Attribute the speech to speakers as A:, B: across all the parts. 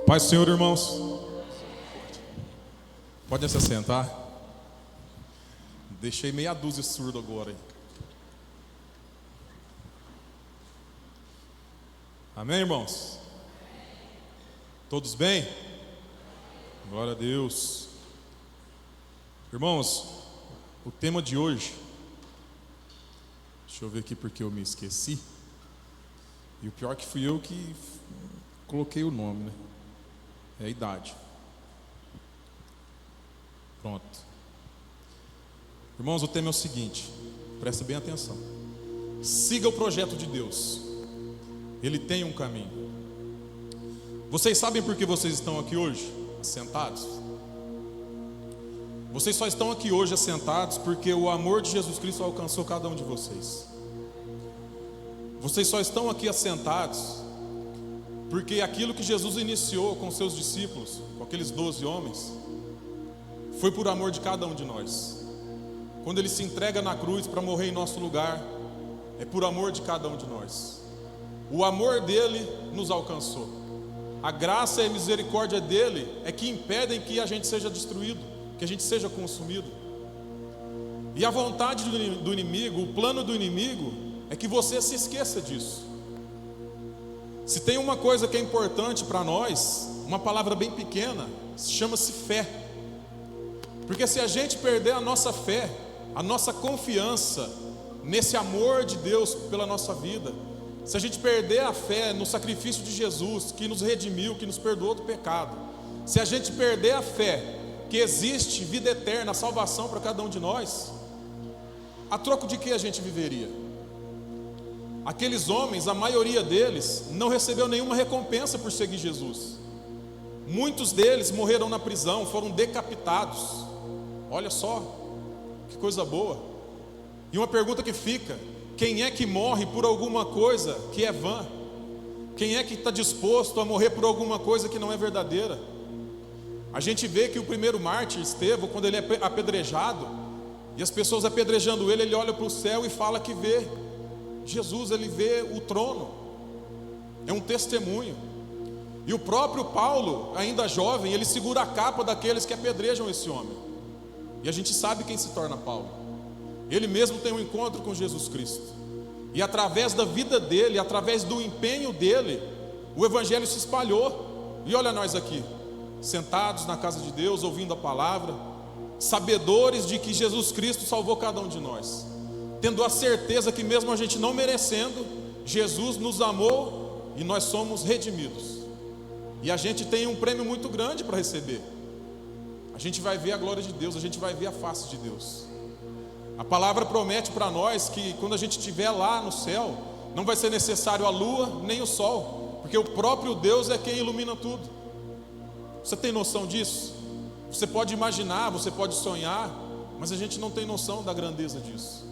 A: Paz do Senhor, irmãos. Pode se assentar. Deixei meia dúzia surdo agora. Amém, irmãos? Todos bem? Glória a Deus. Irmãos, o tema de hoje, deixa eu ver aqui porque eu me esqueci. E o pior que fui eu que coloquei o nome, né? É a idade. Pronto. Irmãos, o tema é o seguinte, presta bem atenção. Siga o projeto de Deus. Ele tem um caminho. Vocês sabem por que vocês estão aqui hoje, assentados? Vocês só estão aqui hoje assentados porque o amor de Jesus Cristo alcançou cada um de vocês. Vocês só estão aqui assentados porque aquilo que Jesus iniciou com seus discípulos, com aqueles 12 homens, foi por amor de cada um de nós. Quando Ele se entrega na cruz para morrer em nosso lugar, é por amor de cada um de nós. O amor dele nos alcançou. A graça e a misericórdia dele é que impedem que a gente seja destruído, que a gente seja consumido. E a vontade do inimigo, o plano do inimigo, é que você se esqueça disso. Se tem uma coisa que é importante para nós, uma palavra bem pequena, chama-se fé. Porque se a gente perder a nossa fé, a nossa confiança nesse amor de Deus pela nossa vida, se a gente perder a fé no sacrifício de Jesus, que nos redimiu, que nos perdoou do pecado, se a gente perder a fé que existe vida eterna, salvação para cada um de nós, a troco de que a gente viveria? Aqueles homens, a maioria deles, não recebeu nenhuma recompensa por seguir Jesus. Muitos deles morreram na prisão, foram decapitados. Olha só, que coisa boa. E uma pergunta que fica: quem é que morre por alguma coisa que é vã? Quem é que está disposto a morrer por alguma coisa que não é verdadeira? A gente vê que o primeiro mártir, Estevão, quando ele é apedrejado, e as pessoas apedrejando ele olha para o céu e fala que vê Jesus, ele vê o trono. É um testemunho. E o próprio Paulo, ainda jovem, ele segura a capa daqueles que apedrejam esse homem. E a gente sabe quem se torna Paulo. Ele mesmo tem um encontro com Jesus Cristo. E através da vida dele, através do empenho dele, o evangelho se espalhou. E olha nós aqui, sentados na casa de Deus, ouvindo a palavra, sabedores de que Jesus Cristo salvou cada um de nós, tendo a certeza que mesmo a gente não merecendo, Jesus nos amou e nós somos redimidos. E a gente tem um prêmio muito grande para receber. A gente vai ver a glória de Deus, a gente vai ver a face de Deus. A palavra promete para nós que quando a gente estiver lá no céu, não vai ser necessário a lua nem o sol, porque o próprio Deus é quem ilumina tudo. Você tem noção disso? Você pode imaginar, você pode sonhar, mas a gente não tem noção da grandeza disso.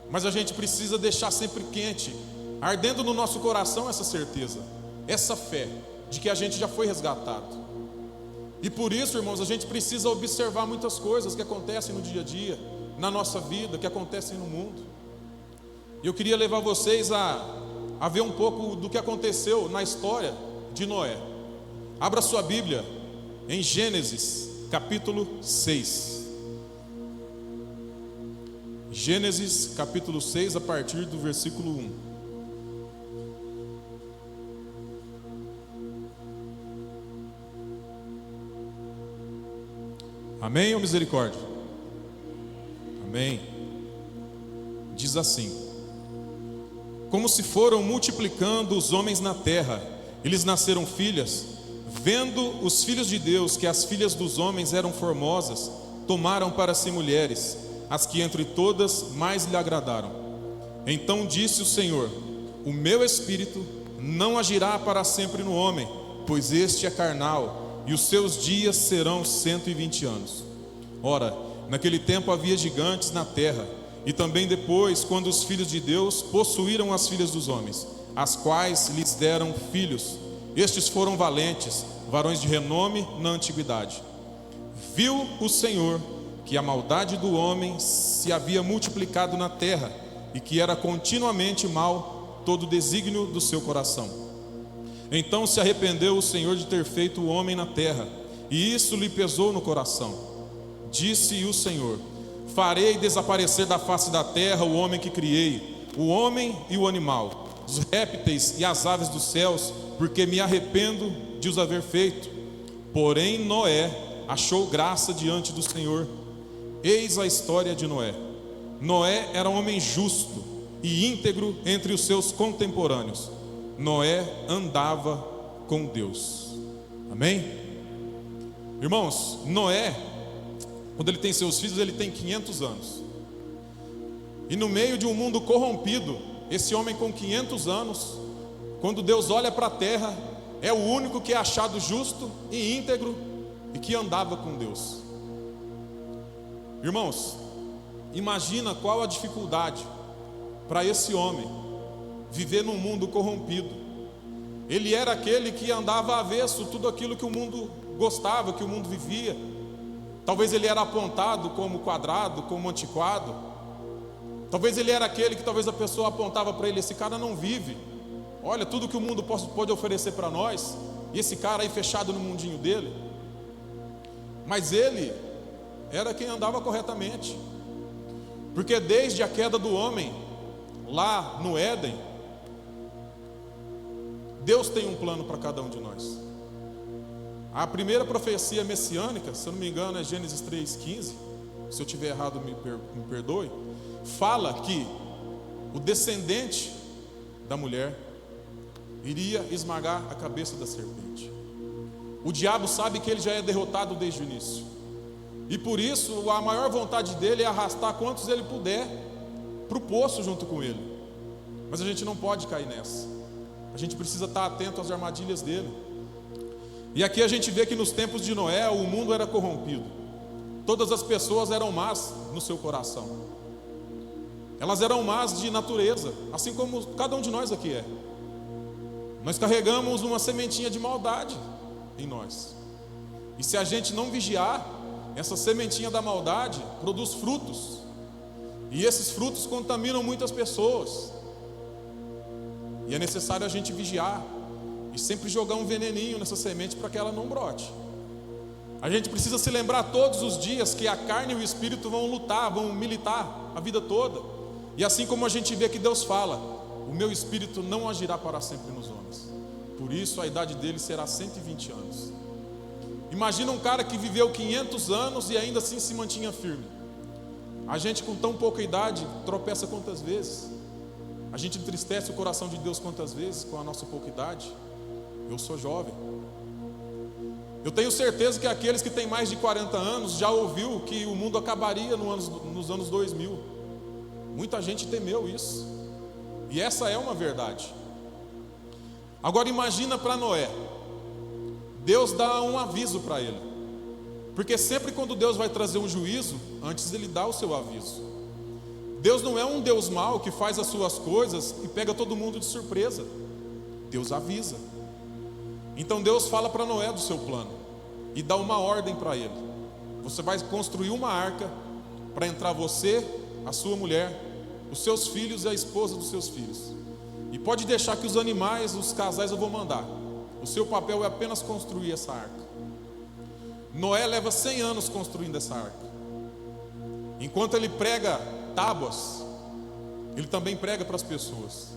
A: Mas a gente precisa deixar sempre quente, ardendo no nosso coração essa certeza, essa fé de que a gente já foi resgatado. E por isso, irmãos, a gente precisa observar muitas coisas que acontecem no dia a dia, na nossa vida, que acontecem no mundo. E eu queria levar vocês a ver um pouco do que aconteceu na história de Noé. Abra sua Bíblia em Gênesis capítulo 6. Gênesis capítulo 6, a partir do versículo 1. Amém ou misericórdia? Amém. Diz assim: como se foram multiplicando os homens na terra, eles nasceram filhas. Vendo os filhos de Deus que as filhas dos homens eram formosas, tomaram para si mulheres, as que entre todas mais lhe agradaram. Então disse o Senhor: o meu espírito não agirá para sempre no homem, pois este é carnal, e os seus dias serão 120 anos. Ora, naquele tempo havia gigantes na terra, e também depois, quando os filhos de Deus possuíram as filhas dos homens, as quais lhes deram filhos. Estes foram valentes, varões de renome na antiguidade. Viu o Senhor que a maldade do homem se havia multiplicado na terra, e que era continuamente mau todo o desígnio do seu coração. Então se arrependeu o Senhor de ter feito o homem na terra, e isso lhe pesou no coração. Disse o Senhor: farei desaparecer da face da terra o homem que criei, o homem e o animal, os répteis e as aves dos céus, porque me arrependo de os haver feito. Porém Noé achou graça diante do Senhor. Eis a história de Noé. Noé era um homem justo e íntegro entre os seus contemporâneos. Noé andava com Deus. Amém? Irmãos, Noé, quando ele tem seus filhos, ele tem 500 anos. E no meio de um mundo corrompido, esse homem com 500 anos, quando Deus olha para a terra, é o único que é achado justo e íntegro e que andava com Deus. Irmãos, imagina qual a dificuldade para esse homem viver num mundo corrompido. Ele era aquele que andava avesso tudo aquilo que o mundo gostava, que o mundo vivia. Talvez ele era apontado como quadrado, como antiquado. Talvez ele era aquele que talvez a pessoa apontava para ele: esse cara não vive. Olha tudo que o mundo pode oferecer para nós, e esse cara aí fechado no mundinho dele. Mas ele era quem andava corretamente, porque desde a queda do homem lá no Éden, Deus tem um plano para cada um de nós. A primeira profecia messiânica, se eu não me engano, é Gênesis 3,15. Se eu tiver errado, me perdoe. Fala que o descendente da mulher iria esmagar a cabeça da serpente. O diabo sabe que ele já é derrotado desde o início, e por isso a maior vontade dele é arrastar quantos ele puder para o poço junto com ele. Mas a gente não pode cair nessa. A gente precisa estar atento às armadilhas dele. E aqui a gente vê que nos tempos de Noé o mundo era corrompido. Todas as pessoas eram más no seu coração. Elas eram más de natureza, assim como cada um de nós aqui é. Nós carregamos uma sementinha de maldade em nós. E se a gente não vigiar, essa sementinha da maldade produz frutos. E esses frutos contaminam muitas pessoas. E é necessário a gente vigiar e sempre jogar um veneninho nessa semente para que ela não brote. A gente precisa se lembrar todos os dias que a carne e o espírito vão lutar, vão militar a vida toda. E assim como a gente vê que Deus fala: o meu espírito não agirá para sempre nos homens, por isso a idade dele será 120 anos. Imagina um cara que viveu 500 anos e ainda assim se mantinha firme. A gente com tão pouca idade tropeça quantas vezes? A gente entristece o coração de Deus quantas vezes com a nossa pouca idade? Eu sou jovem. Eu tenho certeza que aqueles que têm mais de 40 anos já ouviu que o mundo acabaria nos anos 2000. Muita gente temeu isso. E essa é uma verdade. Agora imagina para Noé. Deus dá um aviso para ele. Porque sempre quando Deus vai trazer um juízo, antes ele dá o seu aviso. Deus não é um Deus mau que faz as suas coisas e pega todo mundo de surpresa. Deus avisa. Então Deus fala para Noé do seu plano e dá uma ordem para ele: você vai construir uma arca para entrar você, a sua mulher, os seus filhos e a esposa dos seus filhos. E pode deixar que os animais, os casais eu vou mandar. O seu papel é apenas construir essa arca. Noé leva 100 anos construindo essa arca. Enquanto ele prega tábuas, ele também prega para as pessoas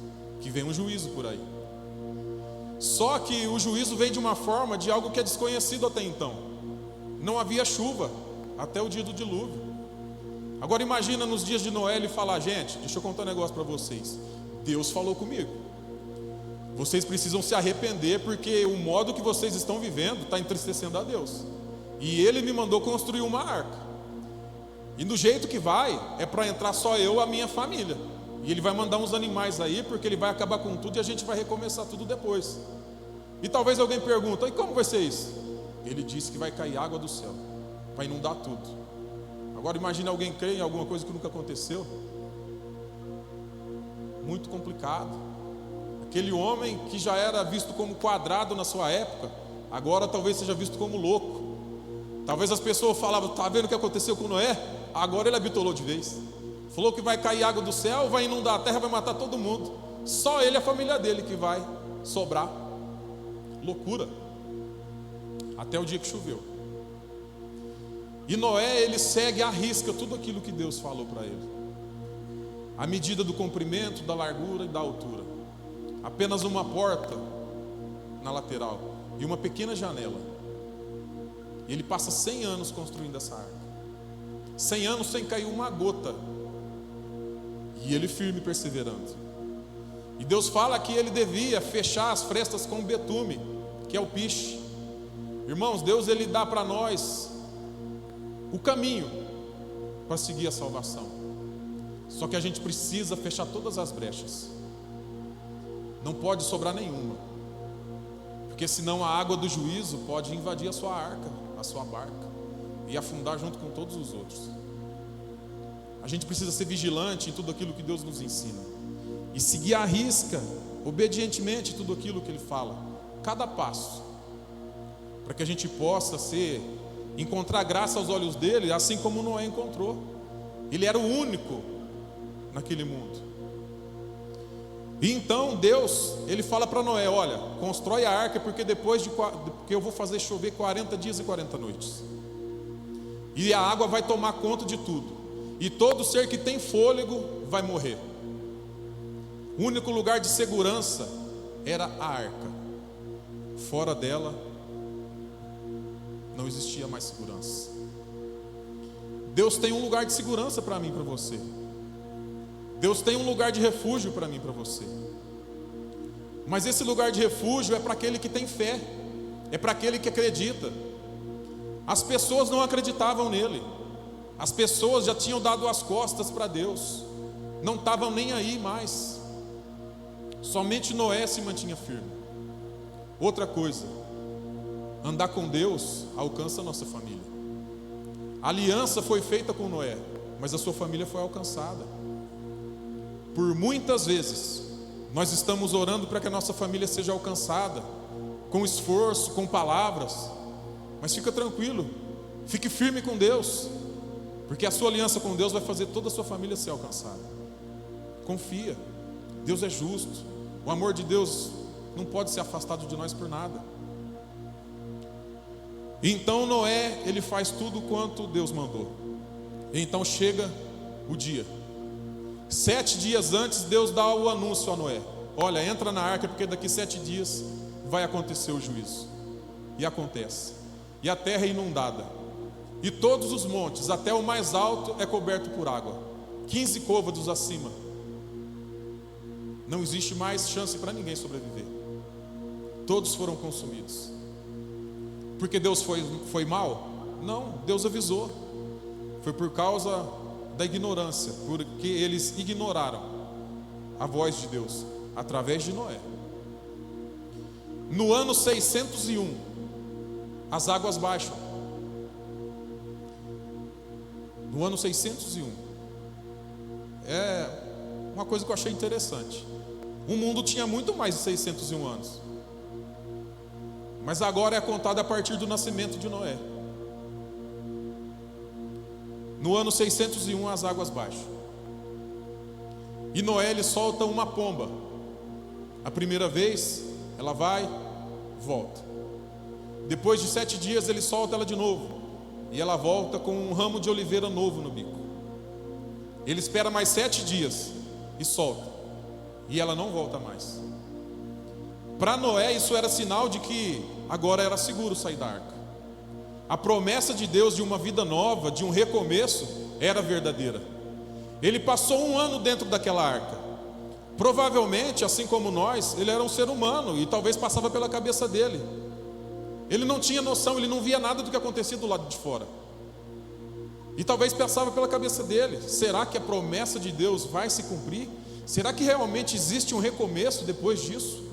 A: que vem um juízo por aí. Só que o juízo vem de uma forma de algo que é desconhecido até então. Não havia chuva até o dia do dilúvio. Agora imagina nos dias de Noé ele falar: gente, deixa eu contar um negócio para vocês. Deus falou comigo. Vocês precisam se arrepender porque o modo que vocês estão vivendo está entristecendo a Deus. E Ele me mandou construir uma arca. E do jeito que vai, é para entrar só eu e a minha família. E Ele vai mandar uns animais aí, porque Ele vai acabar com tudo e a gente vai recomeçar tudo depois. E talvez alguém pergunte: e como vai ser isso? Ele disse que vai cair água do céu para inundar tudo. Agora imagine alguém crer em alguma coisa que nunca aconteceu. Muito complicado. Aquele homem que já era visto como quadrado na sua época, agora talvez seja visto como louco. Talvez as pessoas falavam: está vendo o que aconteceu com Noé? Agora ele habitolou de vez. Falou que vai cair água do céu, vai inundar a terra, vai matar todo mundo. Só ele e a família dele que vai sobrar. loucura, até o dia que choveu. E Noé, ele segue à risca tudo aquilo que Deus falou para ele. A medida do comprimento, da largura e da altura. Apenas uma porta na lateral e uma pequena janela. E ele passa 100 anos construindo essa arca. 100 anos sem cair uma gota. E ele firme, perseverando. E Deus fala que ele devia fechar as frestas com betume, que é o piche. Irmãos, Deus, ele dá para nós o caminho para seguir a salvação. Só que a gente precisa fechar todas as brechas. Não pode sobrar nenhuma. Porque senão a água do juízo pode invadir a sua arca, a sua barca, e afundar junto com todos os outros. A gente precisa ser vigilante em tudo aquilo que Deus nos ensina. E seguir à risca, obedientemente, tudo aquilo que Ele fala. Cada passo. Para que a gente possa encontrar graça aos olhos dele, assim como Noé encontrou. Ele era o único naquele mundo. E então Deus, ele fala para Noé: olha, constrói a arca, porque porque eu vou fazer chover 40 dias e 40 noites. E a água vai tomar conta de tudo. E todo ser que tem fôlego vai morrer. O único lugar de segurança era a arca. Fora dela não existia mais segurança. Deus tem um lugar de segurança para mim e para você. Deus tem um lugar de refúgio para mim e para você. Mas esse lugar de refúgio é para aquele que tem fé, é para aquele que acredita. As pessoas não acreditavam nele. As pessoas já tinham dado as costas para Deus, não estavam nem aí mais. Somente Noé se mantinha firme. Outra coisa, andar com Deus alcança a nossa família. A aliança foi feita com Noé, mas a sua família foi alcançada. Por muitas vezes nós estamos orando para que a nossa família seja alcançada, com esforço, com palavras. Mas fica tranquilo, fique firme com Deus, porque a sua aliança com Deus vai fazer toda a sua família ser alcançada. Confia, Deus é justo. O amor de Deus não pode ser afastado de nós por nada. Então Noé, ele faz tudo quanto Deus mandou. E então chega o dia. 7 dias antes, Deus dá o anúncio a Noé: olha, entra na arca, porque daqui 7 dias vai acontecer o juízo. E acontece. E a terra é inundada. E todos os montes, até o mais alto, é coberto por água. 15 côvados acima. Não existe mais chance para ninguém sobreviver. Todos foram consumidos. Porque Deus foi mal? Não, Deus avisou. Foi por causa da ignorância, porque eles ignoraram a voz de Deus, através de Noé. No ano 601, as águas baixam. No ano 601. É uma coisa que eu achei interessante. O mundo tinha muito mais de 601 anos. Mas agora é contado a partir do nascimento de Noé. No ano 601 as águas baixam. E Noé, ele solta uma pomba. A primeira vez ela vai, volta. Depois de 7 dias ele solta ela de novo. E ela volta com um ramo de oliveira novo no bico. Ele espera mais 7 dias e solta. E ela não volta mais. Para Noé isso era sinal de que agora era seguro sair da arca. A promessa de Deus de uma vida nova, de um recomeço, era verdadeira. Ele passou 1 ano dentro daquela arca. Provavelmente, assim como nós, ele era um ser humano e talvez passava pela cabeça dele. Ele não tinha noção, ele não via nada do que acontecia do lado de fora. E talvez passava pela cabeça dele: será que a promessa de Deus vai se cumprir? Será que realmente existe um recomeço depois disso?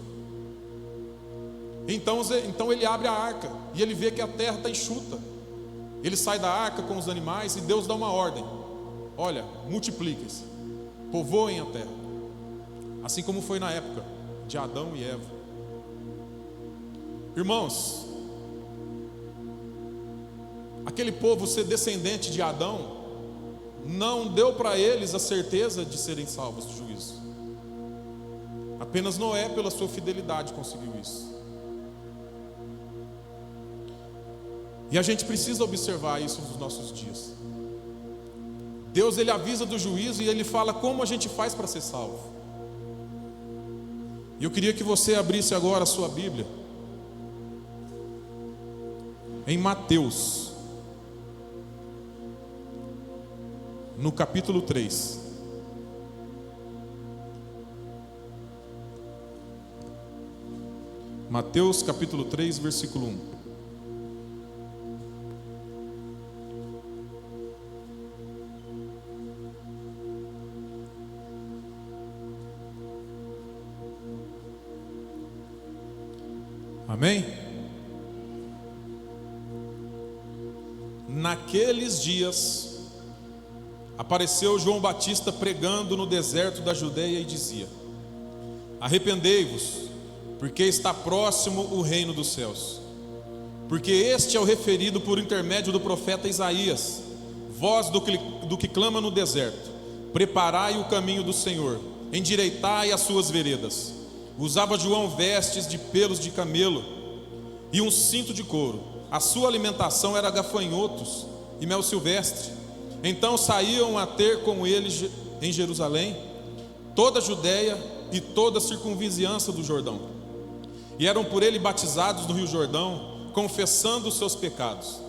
A: Então ele abre a arca e ele vê que a terra está enxuta. Ele sai da arca com os animais e Deus dá uma ordem: olha, multipliquem-se, povoem a terra. Assim como foi na época de Adão e Eva. Irmãos, aquele povo ser descendente de Adão não deu para eles a certeza de serem salvos do juízo. Apenas Noé, pela sua fidelidade, conseguiu isso. E a gente precisa observar isso nos nossos dias. Deus, ele avisa do juízo e ele fala como a gente faz para ser salvo. E eu queria que você abrisse agora a sua Bíblia em Mateus, no capítulo 3. Mateus capítulo 3, versículo 1. Amém? Naqueles dias, apareceu João Batista pregando no deserto da Judeia e dizia: arrependei-vos, porque está próximo o reino dos céus. Porque este é o referido por intermédio do profeta Isaías, voz do que clama no deserto: preparai o caminho do Senhor, endireitai as suas veredas. Usava João vestes de pelos de camelo e um cinto de couro. A sua alimentação era gafanhotos e mel silvestre. Então saíam a ter com ele em Jerusalém toda a Judéia e toda a circunvizinhança do Jordão, e eram por ele batizados no rio Jordão, confessando os seus pecados.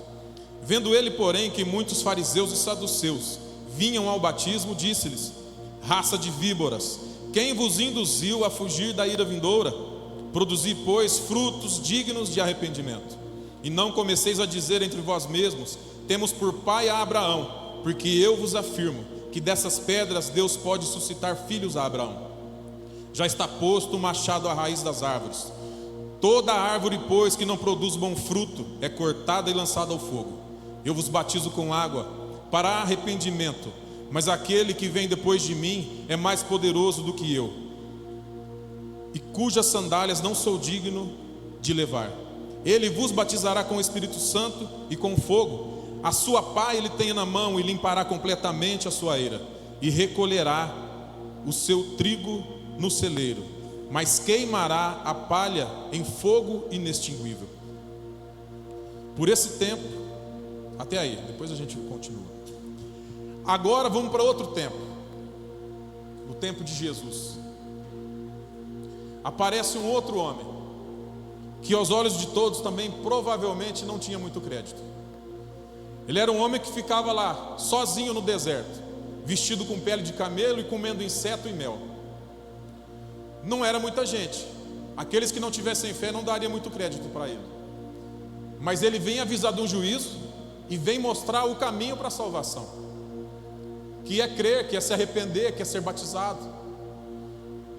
A: Vendo ele, porém, que muitos fariseus e saduceus vinham ao batismo, disse-lhes: raça de víboras, quem vos induziu a fugir da ira vindoura? Produzi, pois, frutos dignos de arrependimento. E não comeceis a dizer entre vós mesmos: temos por pai a Abraão, porque eu vos afirmo que dessas pedras Deus pode suscitar filhos a Abraão. Já está posto o machado à raiz das árvores. Toda árvore, pois, que não produz bom fruto é cortada e lançada ao fogo. Eu vos batizo com água para arrependimento, mas aquele que vem depois de mim é mais poderoso do que eu, e cujas sandálias não sou digno de levar. Ele vos batizará com o Espírito Santo e com fogo. A sua pá ele tem na mão, e limpará completamente a sua eira, e recolherá o seu trigo no celeiro, mas queimará a palha em fogo inextinguível. Por esse tempo, até aí, depois a gente continua. Agora vamos para outro tempo, o tempo de Jesus. Aparece um outro homem, que aos olhos de todos também provavelmente não tinha muito crédito. Ele era um homem que ficava lá, sozinho no deserto, vestido com pele de camelo e comendo inseto e mel. Não era muita gente. Aqueles que não tivessem fé não dariam muito crédito para ele. Mas ele vem avisar de um juízo e vem mostrar o caminho para a salvação, que é crer, que é se arrepender, que é ser batizado.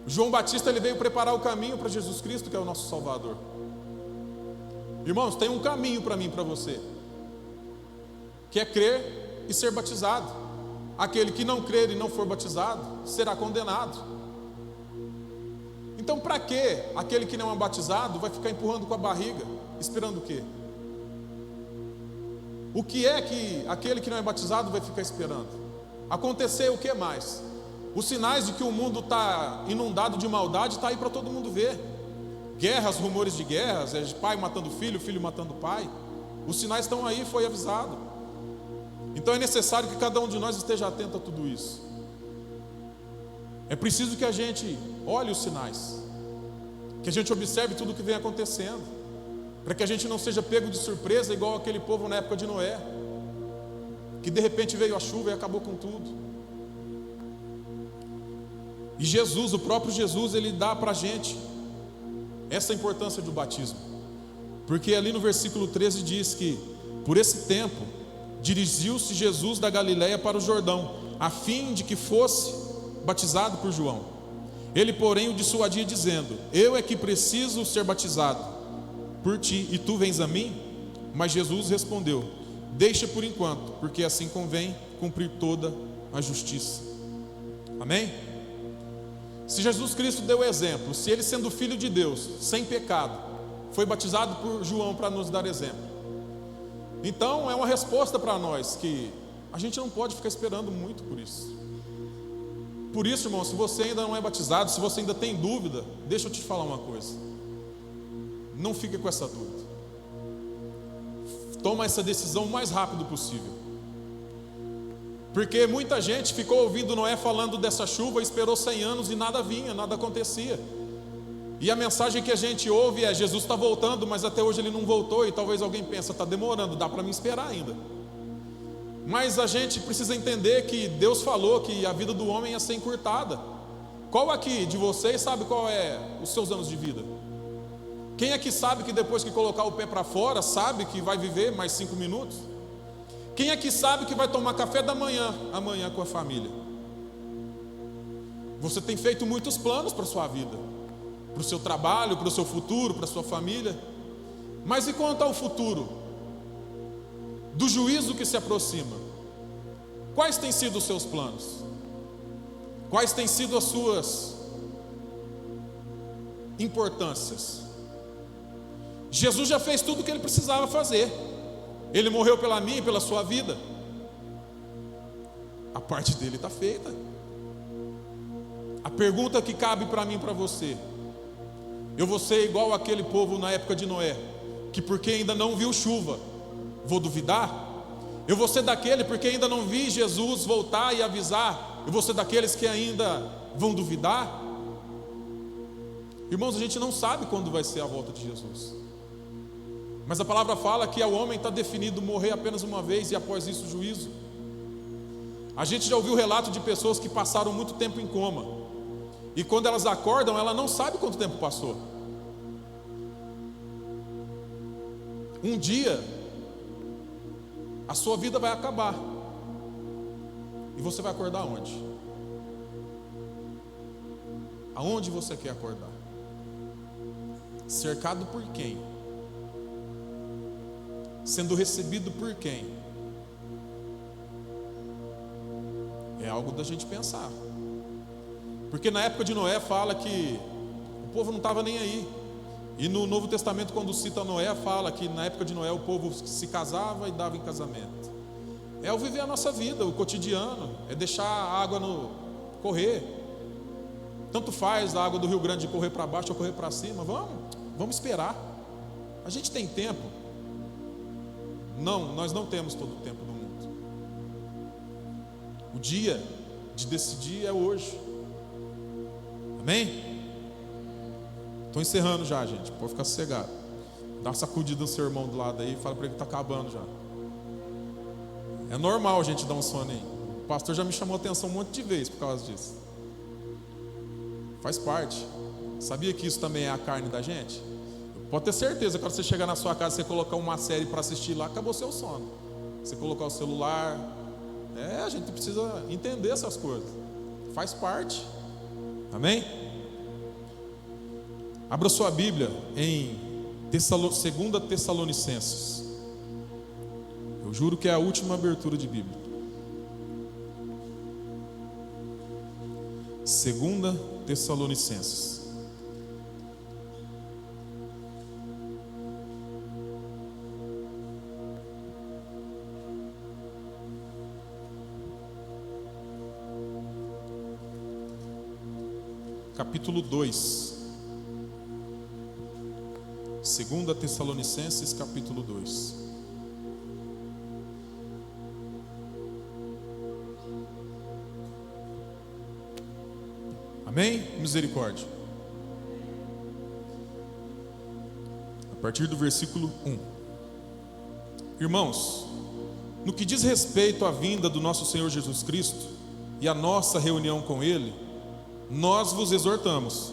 A: João Batista, ele veio preparar o caminho para Jesus Cristo, que é o nosso Salvador. Irmãos, tem um caminho para mim e para você, que é crer e ser batizado. Aquele que não crer e não for batizado será condenado. Então, para que aquele que não é batizado vai ficar empurrando com a barriga, esperando o quê? O que é que aquele que não é batizado vai ficar esperando? Acontecer o que mais? Os sinais de que o mundo está inundado de maldade está aí para todo mundo ver. Guerras, rumores de guerras, é de pai matando filho, filho matando pai. Os sinais estão aí, foi avisado. Então é necessário que cada um de nós esteja atento a tudo isso. É preciso que a gente olhe os sinais, que a gente observe tudo o que vem acontecendo, para que a gente não seja pego de surpresa igual aquele povo na época de Noé, que de repente veio a chuva e acabou com tudo. E Jesus, o próprio Jesus, ele dá para a gente essa importância do batismo, porque ali no versículo 13 diz que por esse tempo dirigiu-se Jesus da Galiléia para o Jordão, a fim de que fosse batizado por João. Ele, porém, o dissuadia dizendo: eu é que preciso ser batizado por ti, e tu vens a mim? Mas Jesus respondeu: deixa por enquanto, porque assim convém cumprir toda a justiça. Amém? Se Jesus Cristo deu o exemplo, se ele, sendo filho de Deus, sem pecado, foi batizado por João para nos dar exemplo, então é uma resposta para nós que a gente não pode ficar esperando muito por isso. Por isso, irmão, se você ainda não é batizado, se você ainda tem dúvida, deixa eu te falar uma coisa: não fique com essa dúvida. toma essa decisão o mais rápido possível. Porque muita gente ficou ouvindo Noé falando dessa chuva, esperou 100 anos e nada vinha, nada acontecia. E a mensagem que a gente ouve é: Jesus está voltando, mas até hoje ele não voltou. E talvez alguém pense: está demorando, dá para me esperar ainda. Mas a gente precisa entender que Deus falou que a vida do homem ia ser encurtada. Qual aqui de vocês sabe qual é os seus anos de vida? Quem aqui sabe que depois que colocar o pé para fora, sabe que vai viver mais 5 minutos? Quem aqui sabe que vai tomar café da manhã, amanhã com a família? Você tem feito muitos planos para a sua vida, para o seu trabalho, para o seu futuro, para a sua família. Mas e quanto ao futuro? Do juízo que se aproxima, quais têm sido os seus planos? Quais têm sido as suas importâncias? Jesus já fez tudo o que ele precisava fazer. Ele morreu pela minha e pela sua vida. A parte dele está feita. A pergunta que cabe para mim e para você: eu vou ser igual aquele povo na época de Noé, que porque ainda não viu chuva, vou duvidar? Eu vou ser daquele porque ainda não vi Jesus voltar e avisar, eu vou ser daqueles que ainda vão duvidar? Irmãos, a gente não sabe quando vai ser a volta de Jesus, mas a palavra fala que ao homem está definido morrer apenas uma vez e após isso o juízo. A gente já ouviu relato de pessoas que passaram muito tempo em coma, e quando elas acordam, ela não sabe quanto tempo passou. Um dia a sua vida vai acabar, e você vai acordar onde? Aonde você quer acordar? Cercado por quem? Sendo recebido por quem? É algo da gente pensar. Porque na época de Noé fala que o povo não estava nem aí. E no Novo Testamento, quando cita Noé, fala que na época de Noé o povo se casava e dava em casamento. É o viver a nossa vida, o cotidiano, é deixar a água correr. Tanto faz a água do Rio Grande correr para baixo ou correr para cima. Vamos esperar. A gente tem tempo. Não, nós não temos todo o tempo do mundo. O dia de decidir é hoje. Amém? Estou encerrando já, gente. Pode ficar sossegado. Dá uma sacudida no seu irmão do lado aí e fala para ele que está acabando já. É normal a gente dar um sono aí. O pastor já me chamou a atenção um monte de vezes por causa disso. Faz parte. Sabia que isso também é a carne da gente? Pode ter certeza, quando você chegar na sua casa, você colocar uma série para assistir lá, acabou seu sono. Você colocar o celular. A gente precisa entender essas coisas. Faz parte. Amém? Abra sua Bíblia em 2 Tessalonicenses. Eu juro que é a última abertura de Bíblia. 2 Tessalonicenses. Capítulo 2. 2 Tessalonicenses, capítulo 2. Amém? Misericórdia. A partir do versículo 1. Irmãos, no que diz respeito à vinda do nosso Senhor Jesus Cristo e à nossa reunião com Ele, nós vos exortamos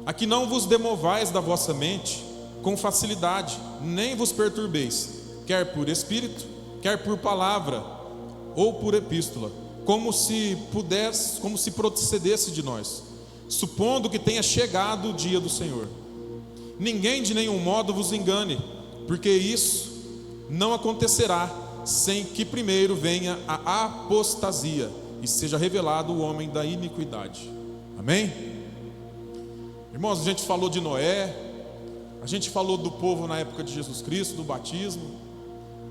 A: a que não vos demovais da vossa mente com facilidade, nem vos perturbeis, quer por espírito, quer por palavra ou por epístola, como se procedesse de nós, supondo que tenha chegado o dia do Senhor. Ninguém de nenhum modo vos engane, porque isso não acontecerá sem que primeiro venha a apostasia e seja revelado o homem da iniquidade. Amém? Irmãos, a gente falou de Noé, a gente falou do povo na época de Jesus Cristo, do batismo.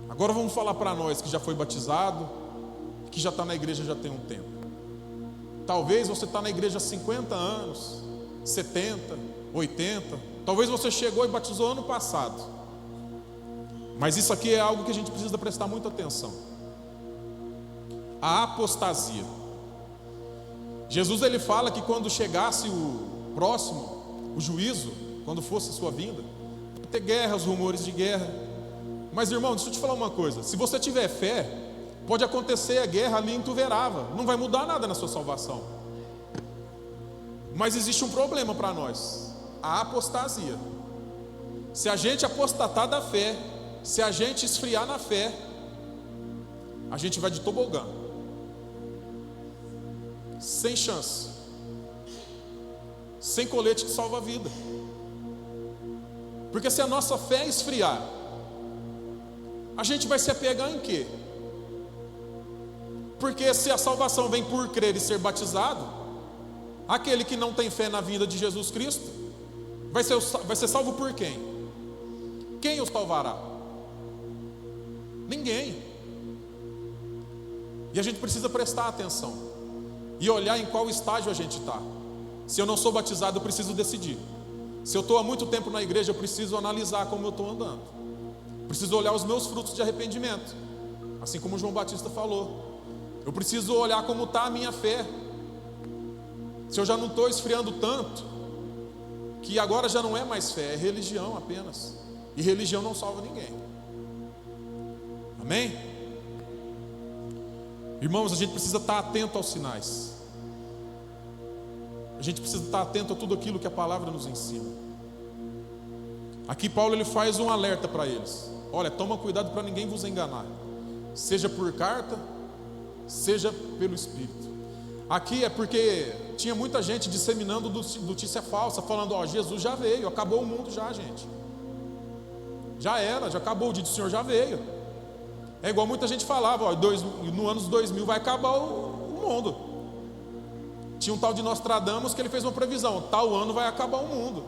A: Agora vamos falar para nós que já foi batizado, que já está na igreja já tem um tempo. Talvez você está na igreja há 50 anos, 70, 80. Talvez você chegou e batizou ano passado. Mas isso aqui é algo que a gente precisa prestar muita atenção. A apostasia. Jesus ele fala que quando chegasse o próximo, o juízo, quando fosse a sua vinda, ter guerras, rumores de guerra. Mas irmão, deixa eu te falar uma coisa. Se você tiver fé, pode acontecer a guerra ali em Tuverava, não vai mudar nada na sua salvação. Mas existe um problema para nós: a apostasia. Se a gente apostatar da fé, se a gente esfriar na fé, a gente vai de tobogã, sem chance, sem colete que salva a vida. Porque se a nossa fé esfriar, a gente vai se apegar em quê? Porque se a salvação vem por crer e ser batizado, aquele que não tem fé na vinda de Jesus Cristo vai ser salvo por quem? Quem o salvará? Ninguém. E a gente precisa prestar atenção e olhar em qual estágio a gente está. Se eu não sou batizado, eu preciso decidir. Se eu estou há muito tempo na igreja, eu preciso analisar como eu estou andando. Preciso olhar os meus frutos de arrependimento, assim como João Batista falou. Eu preciso olhar como está a minha fé. Se eu já não estou esfriando tanto, que agora já não é mais fé, é religião apenas. E religião não salva ninguém. Amém? Irmãos, a gente precisa estar atento aos sinais. A gente precisa estar atento a tudo aquilo que a palavra nos ensina. Aqui Paulo ele faz um alerta para eles. Olha, toma cuidado para ninguém vos enganar. Seja por carta, seja pelo Espírito. Aqui é porque tinha muita gente disseminando notícia falsa, falando, ó, Jesus já veio, acabou o mundo já, gente. Já era, já acabou, o dia do Senhor já veio. É igual muita gente falava, ó, no ano 2000 vai acabar o mundo. Tinha um tal de Nostradamus que ele fez uma previsão, tal ano vai acabar o mundo.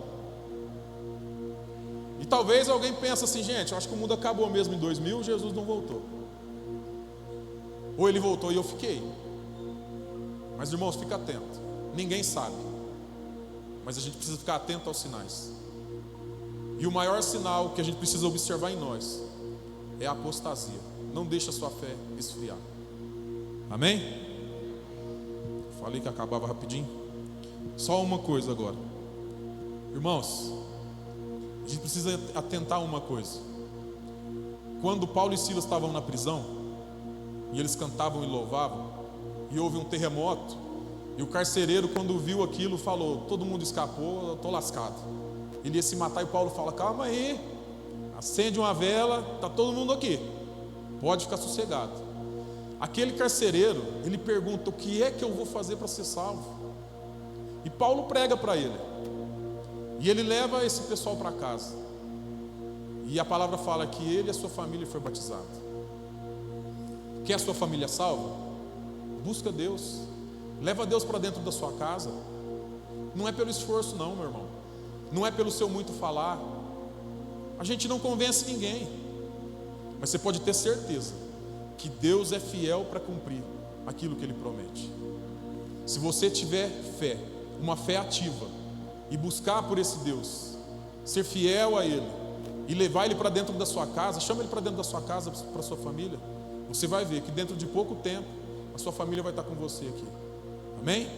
A: E talvez alguém pense assim, gente, eu acho que o mundo acabou mesmo em 2000, Jesus não voltou. Ou ele voltou e eu fiquei. Mas irmãos, fica atento. Ninguém sabe. Mas a gente precisa ficar atento aos sinais. E o maior sinal que a gente precisa observar em nós é a apostasia. Não deixe a sua fé esfriar. Amém? Falei que acabava rapidinho. Só uma coisa agora. Irmãos, a gente precisa atentar a uma coisa. Quando Paulo e Silas estavam na prisão, e eles cantavam e louvavam, e houve um terremoto, e o carcereiro, quando viu aquilo, falou, todo mundo escapou, eu estou lascado. Ele ia se matar e Paulo fala, calma aí, acende uma vela, está todo mundo aqui, pode ficar sossegado. Aquele carcereiro, ele pergunta, o que é que eu vou fazer para ser salvo? E Paulo prega para ele, e ele leva esse pessoal para casa, e a palavra fala que ele e a sua família foi batizado. Quer a sua família salva? Busca Deus, leva Deus para dentro da sua casa. Não é pelo esforço não, meu irmão, não é pelo seu muito falar. A gente não convence ninguém, mas você pode ter certeza que Deus é fiel para cumprir aquilo que Ele promete. Se você tiver fé, uma fé ativa, e buscar por esse Deus, ser fiel a Ele, e levar Ele para dentro da sua casa, chama Ele para dentro da sua casa, para a sua família, você vai ver que dentro de pouco tempo, a sua família vai estar com você aqui. Amém?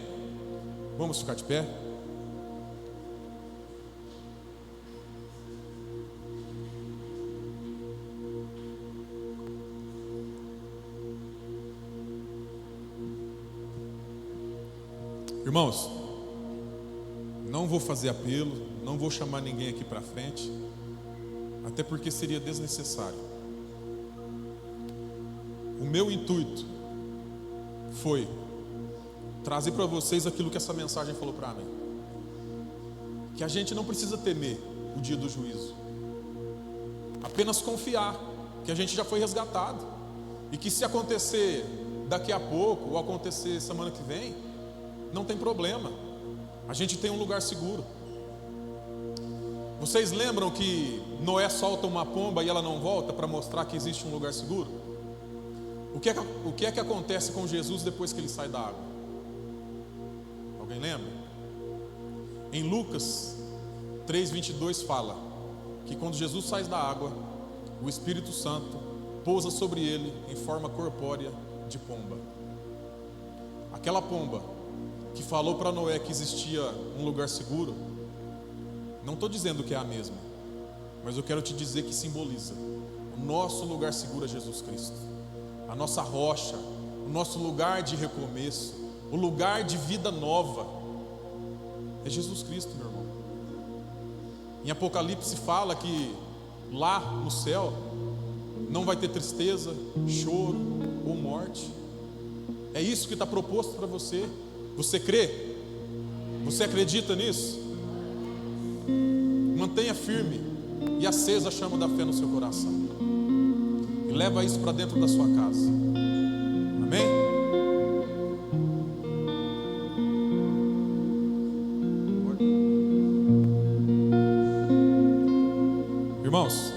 A: Vamos ficar de pé? Irmãos, não vou fazer apelo, não vou chamar ninguém aqui para frente, até porque seria desnecessário. O meu intuito foi trazer para vocês aquilo que essa mensagem falou para mim, que a gente não precisa temer o dia do juízo, apenas confiar que a gente já foi resgatado, e que se acontecer daqui a pouco, ou acontecer semana que vem, não tem problema, a gente tem um lugar seguro. Vocês lembram que Noé solta uma pomba e ela não volta para mostrar que existe um lugar seguro? O que é que acontece com Jesus depois que ele sai da água? Alguém lembra? Em Lucas 3:22 fala que quando Jesus sai da água, o Espírito Santo pousa sobre ele em forma corpórea de pomba. Aquela pomba que falou para Noé que existia um lugar seguro, não estou dizendo que é a mesma, mas eu quero te dizer que simboliza o nosso lugar seguro é Jesus Cristo, a nossa rocha, o nosso lugar de recomeço, o lugar de vida nova é Jesus Cristo, meu irmão. Em Apocalipse fala que lá no céu não vai ter tristeza, choro ou morte. É isso que está proposto para você. Você crê? Você acredita nisso? Mantenha firme e acesa a chama da fé no seu coração. E leva isso para dentro da sua casa. Amém? Irmãos,